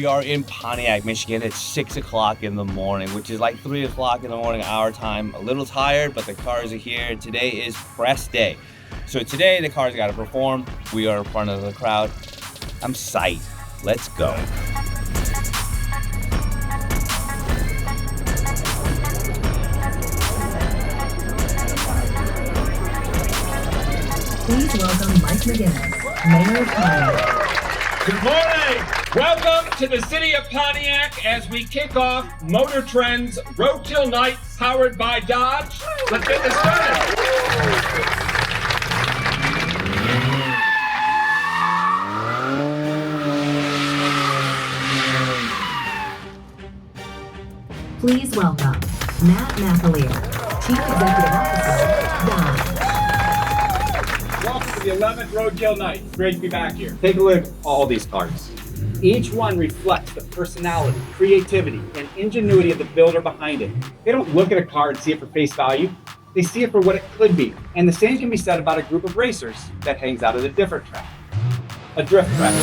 We are in Pontiac, Michigan. It's 6 o'clock in the morning, which is like 3 o'clock in the morning our time. A little tired, but the cars are here. Today is press day. So today the cars got to perform. We are in front of the crowd. I'm psyched. Let's go. Please welcome Mike McAlear, Mayor of Pontiac. Good morning! Welcome to the city of Pontiac as we kick off Motor Trend's Roadkill Nights powered by Dodge. Let's get this started. Please welcome Matt McAlear, Chief Executive Officer, Dodge. Welcome to the 11th Roadkill Nights. Great to be back here. Take a look at all these cars. Each one reflects the personality, creativity, and ingenuity of the builder behind it. They don't look at a car and see it for face value. They see it for what it could be. And the same can be said about a group of racers that hangs out at a different track. A drift track.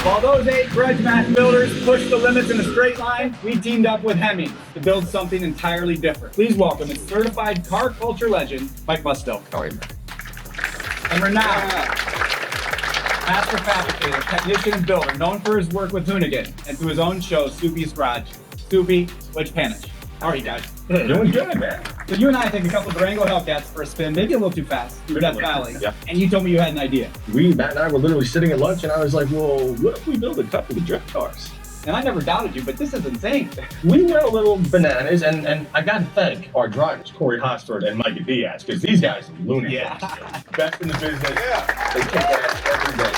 While those 8 grudge match builders pushed the limits in a straight line, we teamed up with Hemmings to build something entirely different. Please welcome its certified car culture legend, Mike Musto. And renowned master fabricator, technician, and builder, known for his work with Hoonigan and through his own show, Suppy's Garage. Suppy, which Panich. How are you guys? Doing good, man. So you and I take a couple of Durango Hellcats for a spin, maybe a little too fast, through Death Valley. Yeah. And you told me you had an idea. Matt and I were literally sitting at lunch, and I was like, well, what if we build a couple of drift cars? And I never doubted you, but this is insane. We went a little bananas, and I got to thank our drivers, Corey Hosford and Micah Diaz, because these guys are lunatics. Yeah. Best in the business. Yeah. They kick ass every day.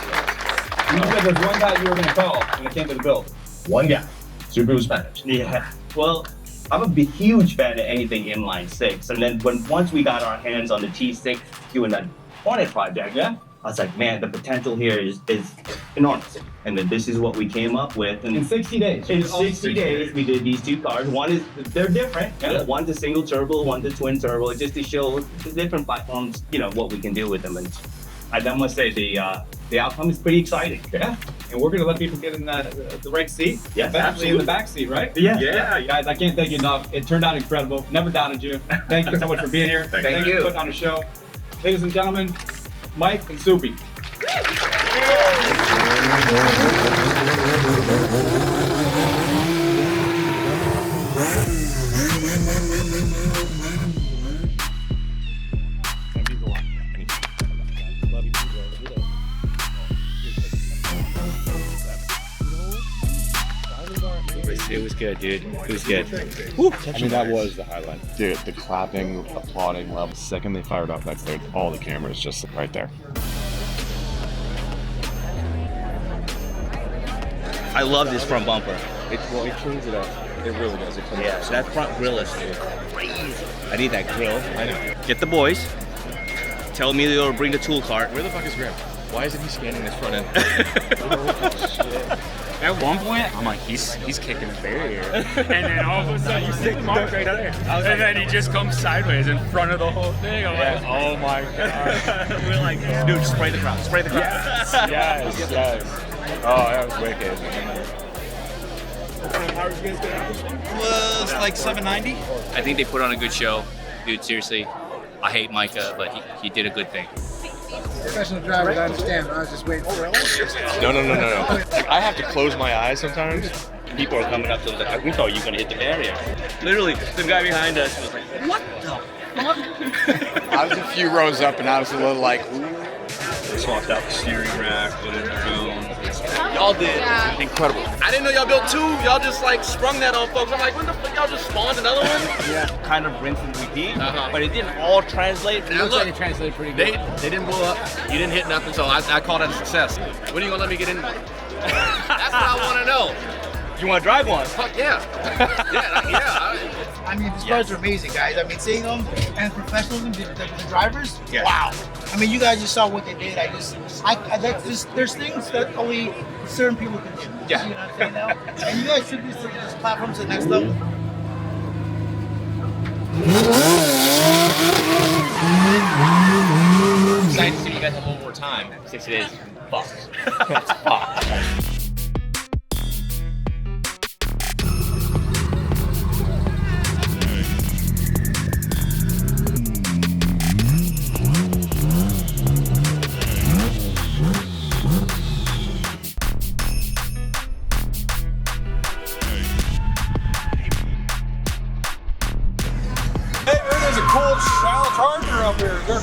You said there's one guy you were going to call when it came to the build. One guy. Super was Spanish. Yeah. Well, I'm a huge fan of anything inline 6. And then once we got our hands on the T6 doing that Hornet project, I was like, man, the potential here is enormous. And then this is what we came up with. And In 60 days. in 60 days, we did these 2 cars. They're different. Yeah. One's a single turbo, one's a twin turbo, just to show the different platforms, what we can do with them. And I must say the outcome is pretty exciting. Yeah. And we're going to let people get in the right seat. Yes, Eventually absolutely. in the back seat, right? Yeah. Guys, I can't thank you enough. It turned out incredible. Never doubted you. Thank you so much for being here. Thank you you. for putting on a show. Ladies and gentlemen, Mike and Suppy. It was good, dude. It was good. I mean, that was the highlight. Dude, the clapping, applauding level. The second they fired up, that's all the cameras just right there. I love this front bumper. It cleans it up. It really does. It cleans it Yeah, up. that front grill is crazy. I need that grill. I know. Get the boys. Tell me they'll bring the tool cart. Where the fuck is Graham? Why isn't he scanning this front end? At one point, I'm like, he's kicking a barrier. And then all of a sudden, you stick Mark right there. And then he just comes sideways in front of the whole thing. I'm like, oh my God. We're like, dude, spray the crowd. Spray the crowd. Yes. Oh, that was wicked. Was like 790. I think they put on a good show. Dude, seriously, I hate Micah, but he did a good thing. Professional driver, I understand, but I was just waiting for it. No. I have to close my eyes sometimes people are coming up to us like, we thought you were gonna hit the barrier. Literally, the guy behind us was like, what the fuck? I was a few rows up and I was a little like, ooh. Swapped out the steering rack, put in the phone. Y'all did incredible. I didn't know y'all built two. Y'all just like sprung that on folks. I'm like, what the fuck? Y'all just spawned another one? Yeah, kind of rinse and repeat, but it didn't all translate. It looks like it translated pretty good. They didn't blow up. You didn't hit nothing, so I call that a success. When are you gonna let me get in one? That's what I want to know. You want to drive one? Fuck yeah. I mean, these cars are amazing, guys. I mean, seeing them and professionalism, the drivers, wow. I mean, you guys just saw what they did. There's things that only certain people can do. Yeah. You know what I'm saying now? And you guys took this platform to the next level. Excited to see you guys have a little more time. 60 days. Fuck. That's fuck.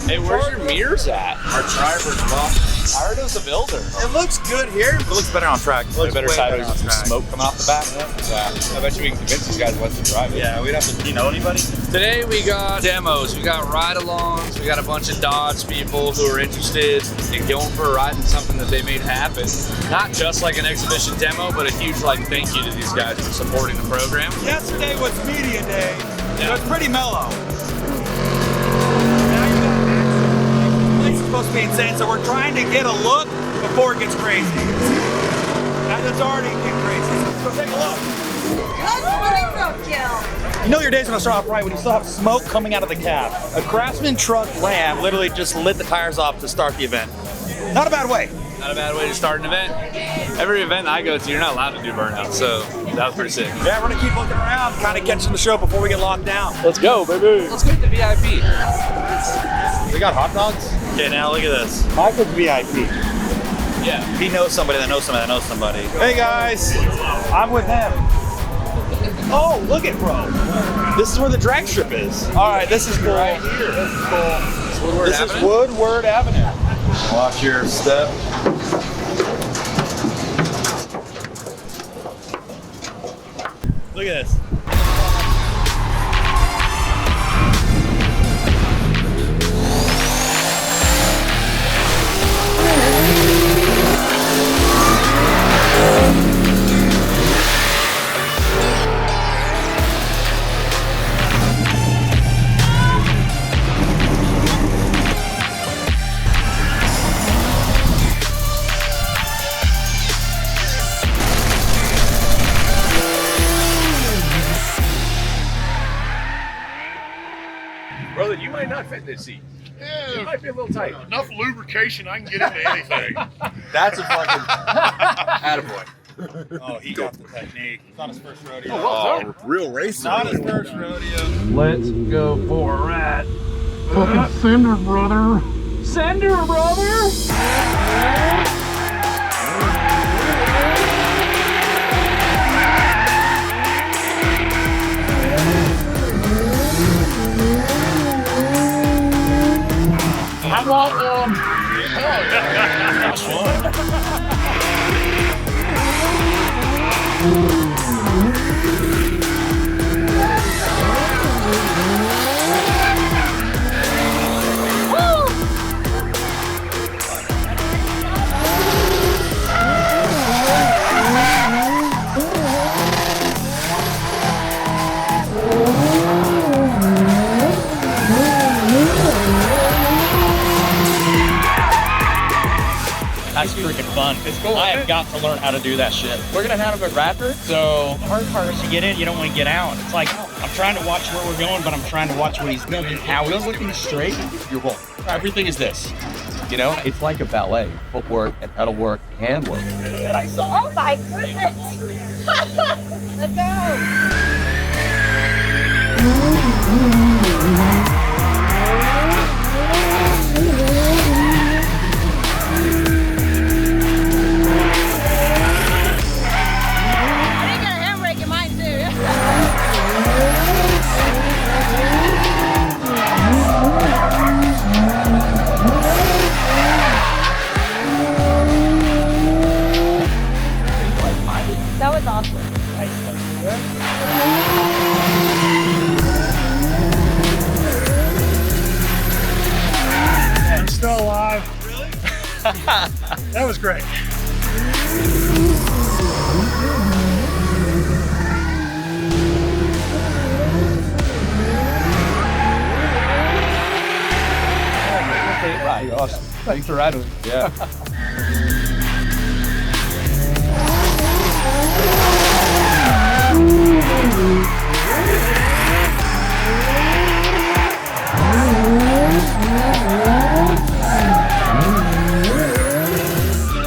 Hey, where's your mirrors at? Our driver's lost. I heard it was a builder. It looks good here. It looks better on track. It looks better side of some smoke coming off the back. Yeah. I bet you we can convince these guys what to drive it. Yeah, we'd have to. Do you know anybody? Today we got demos, we got ride-alongs, we got a bunch of Dodge people who are interested in going for a ride in something that they made happen. Not just like an exhibition demo, but a huge like thank you to these guys for supporting the program. Yesterday was media day. So it's pretty mellow. It's supposed to be insane, so we're trying to get a look before it gets crazy. And it's already getting crazy. So take a look. You know your day's gonna start off right when you still have smoke coming out of the cab. A Craftsman truck Ram literally just lit the tires off to start the event. Not a bad way. Not a bad way to start an event. Every event I go to, you're not allowed to do burnout, so that was pretty sick. Yeah, we're gonna keep looking around, kind of catching the show before we get locked down. Let's go, baby. Let's go to the VIP. We got hot dogs? Okay, now look at this. Micah's VIP. Yeah. He knows somebody that knows somebody that knows somebody. Hey guys, I'm with him. Oh, look at bro. This is where the drag strip is. All right, this is cool. Right here. This is cool. This is Woodward Avenue. Watch your step. Look at this. Brother, you might not fit in this seat. Yeah, it might be a little tight. Enough lubrication, I can get into anything. That's a fucking attaboy. Oh, he got the technique. It's not his first rodeo. Oh, real racer. Not his first rodeo. Let's go for a ride. Fucking Cinder, brother. Sender, brother! I want one. That's fun. That's freaking fun. It's cool. I have got to learn how to do that shit. We're gonna have a raptor, so the hard part is you get in, you don't want to get out. It's like, I'm trying to watch where we're going, but I'm trying to watch what he's doing. How he's looking straight, you're wrong. Everything is this. You know? It's like a ballet. Footwork and pedal work, hand work. Oh my goodness! Let's go! Ain't gonna great. Right, awesome. Thanks for riding. Yeah.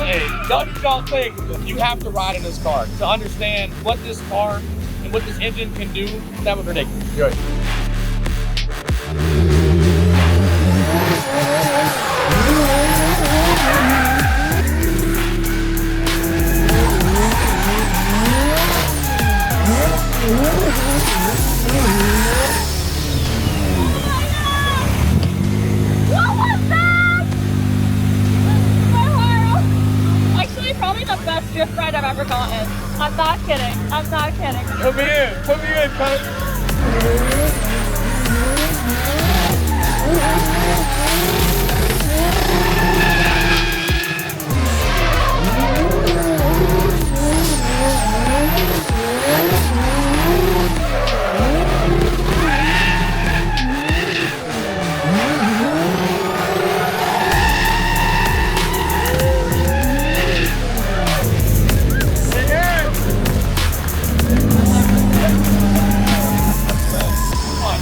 Hey, don't think you have to ride in this car to understand what this car and what this engine can do. That was ridiculous. Good. Actually, probably the best drift ride I've ever gotten. I'm not kidding. I'm not kidding. Put me in, cut.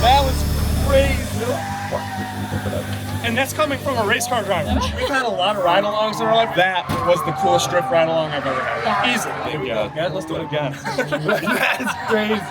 That was crazy. And that's coming from a race car driver. We've had a lot of ride-alongs in our life. That was the coolest drift ride-along I've ever had. Easily. There we go. Let's do it again. That's crazy.